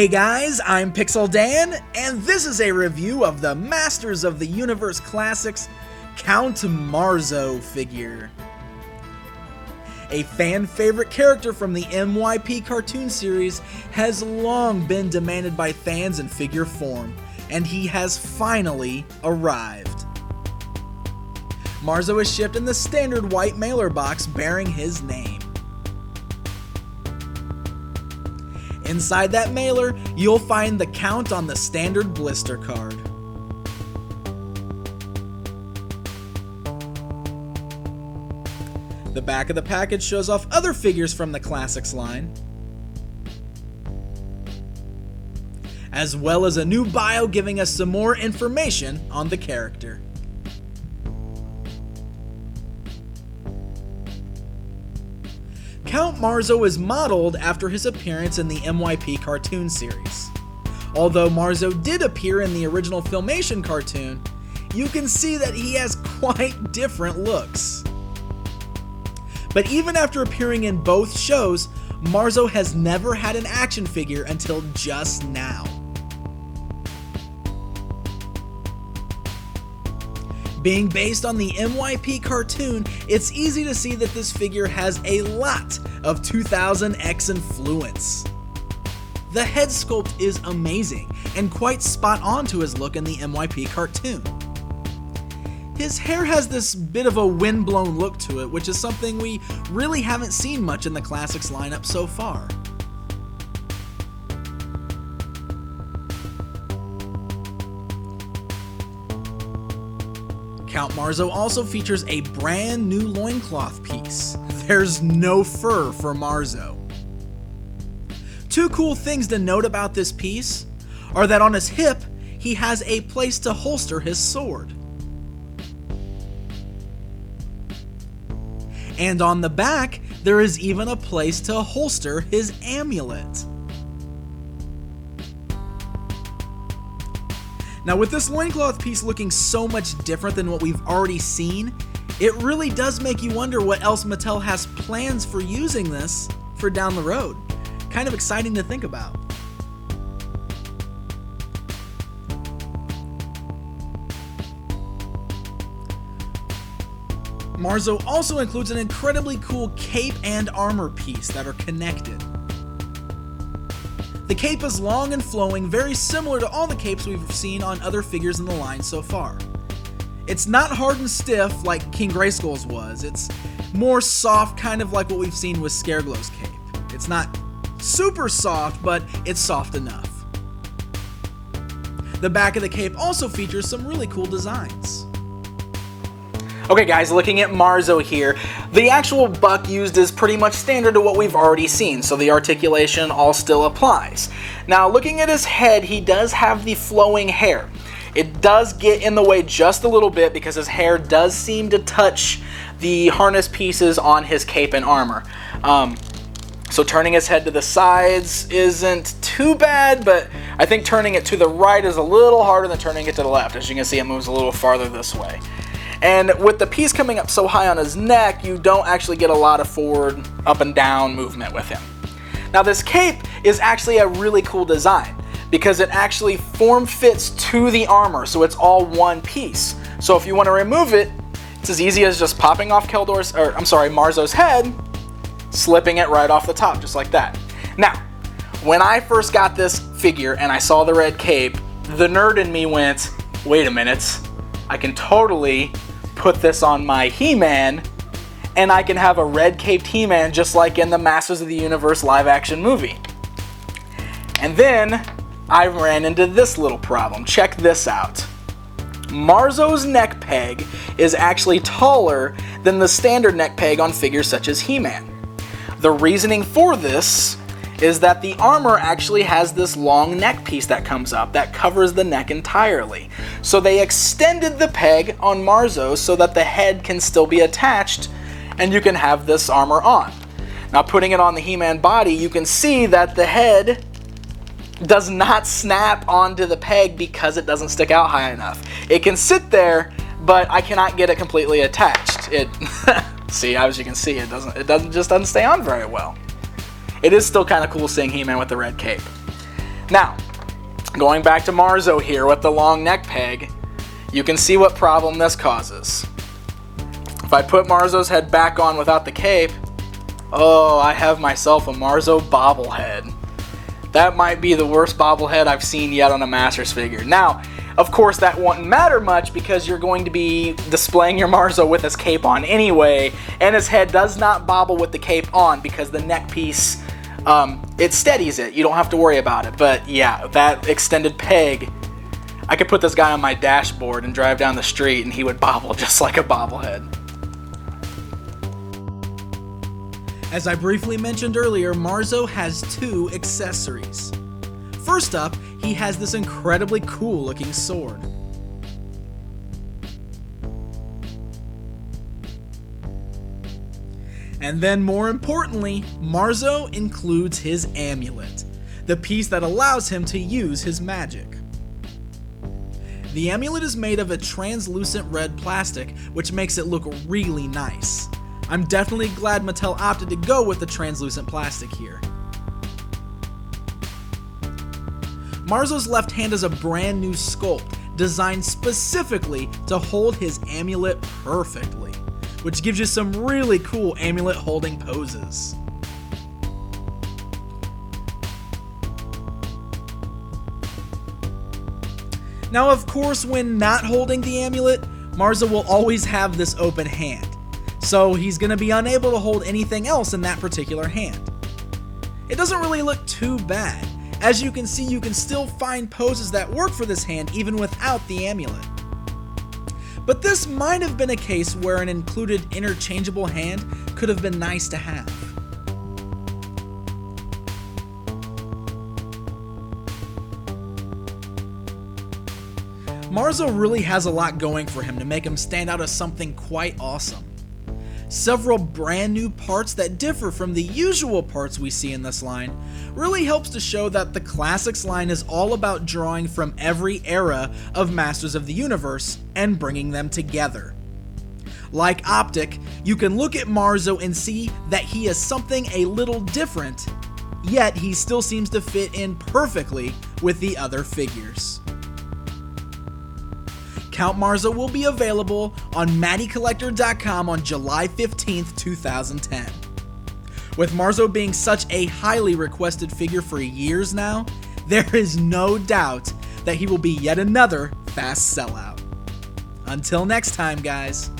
Hey guys, I'm Pixel Dan, and this is a review of the Masters of the Universe Classics Count Marzo figure. A fan-favorite character from the MYP cartoon series has long been demanded by fans in figure form, and he has finally arrived. Marzo is shipped in the standard white mailer box bearing his name. Inside that mailer, you'll find the count on the standard blister card. The back of the package shows off other figures from the Classics line, as well as a new bio giving us some more information on the character. Count Marzo is modeled after his appearance in the MYP cartoon series. Although Marzo did appear in the original Filmation cartoon, you can see that he has quite different looks. But even after appearing in both shows, Marzo has never had an action figure until just now. Being based on the MYP cartoon, it's easy to see that this figure has a lot of 2000X influence. The head sculpt is amazing and quite spot on to his look in the MYP cartoon. His hair has this bit of a windblown look to it, which is something we really haven't seen much in the Classics lineup so far. Count Marzo also features a brand new loincloth piece. There's no fur for Marzo. Two cool things to note about this piece are that on his hip, he has a place to holster his sword. And on the back, there is even a place to holster his amulet. Now with this loincloth piece looking so much different than what we've already seen, it really does make you wonder what else Mattel has plans for using this for down the road. Kind of exciting to think about. Marzo also includes an incredibly cool cape and armor piece that are connected. The cape is long and flowing, very similar to all the capes we've seen on other figures in the line so far. It's not hard and stiff like King Grayskull's was, it's more soft, kind of like what we've seen with Scareglow's cape. It's not super soft, but it's soft enough. The back of the cape also features some really cool designs. Okay guys, looking at Marzo here, the actual buck used is pretty much standard to what we've already seen, so the articulation all still applies. Now looking at his head, he does have the flowing hair. It does get in the way just a little bit because his hair does seem to touch the harness pieces on his cape and armor. So turning his head to the sides isn't too bad, but I think turning it to the right is a little harder than turning it to the left. As you can see, it moves a little farther this way. And with the piece coming up so high on his neck, you don't actually get a lot of forward, up and down movement with him. Now this cape is actually a really cool design because it actually form fits to the armor, so it's all one piece. So if you want to remove it, it's as easy as just popping off Marzo's head, slipping it right off the top, just like that. Now, when I first got this figure and I saw the red cape, the nerd in me went, wait a minute, I can totally put this on my He-Man, and I can have a red-caped He-Man just like in the Masters of the Universe live-action movie. And then I ran into this little problem. Check this out. Marzo's neck peg is actually taller than the standard neck peg on figures such as He-Man. The reasoning for this is that the armor actually has this long neck piece that comes up that covers the neck entirely. So they extended the peg on Marzo so that the head can still be attached and you can have this armor on. Now putting it on the He-Man body, you can see that the head does not snap onto the peg because it doesn't stick out high enough. It can sit there, but I cannot get it completely attached. See, as you can see, it just doesn't stay on very well. It is still kind of cool seeing He-Man with the red cape. Now, going back to Marzo here with the long neck peg, you can see what problem this causes. If I put Marzo's head back on without the cape, oh, I have myself a Marzo bobblehead. That might be the worst bobblehead I've seen yet on a Masters figure. Now, of course, that won't matter much because you're going to be displaying your Marzo with his cape on anyway, and his head does not bobble with the cape on because the neck piece, it steadies it. You don't have to worry about it. But yeah, that extended peg, I could put this guy on my dashboard and drive down the street and he would bobble just like a bobblehead. As I briefly mentioned earlier, Marzo has two accessories. First up, he has this incredibly cool looking sword. And then more importantly, Marzo includes his amulet, the piece that allows him to use his magic. The amulet is made of a translucent red plastic, which makes it look really nice. I'm definitely glad Mattel opted to go with the translucent plastic here. Marzo's left hand is a brand new sculpt, designed specifically to hold his amulet perfectly, which gives you some really cool amulet holding poses. Now of course, when not holding the amulet, Marzo will always have this open hand, so he's going to be unable to hold anything else in that particular hand. It doesn't really look too bad. As you can see, you can still find poses that work for this hand even without the amulet. But this might have been a case where an included interchangeable hand could have been nice to have. Marzo really has a lot going for him to make him stand out as something quite awesome. Several brand new parts that differ from the usual parts we see in this line really helps to show that the Classics line is all about drawing from every era of Masters of the Universe and bringing them together. Like Optic, you can look at Marzo and see that he is something a little different, yet he still seems to fit in perfectly with the other figures. Count Marzo will be available on MattyCollector.com on July 15th, 2010. With Marzo being such a highly requested figure for years now, there is no doubt that he will be yet another fast sellout. Until next time, guys.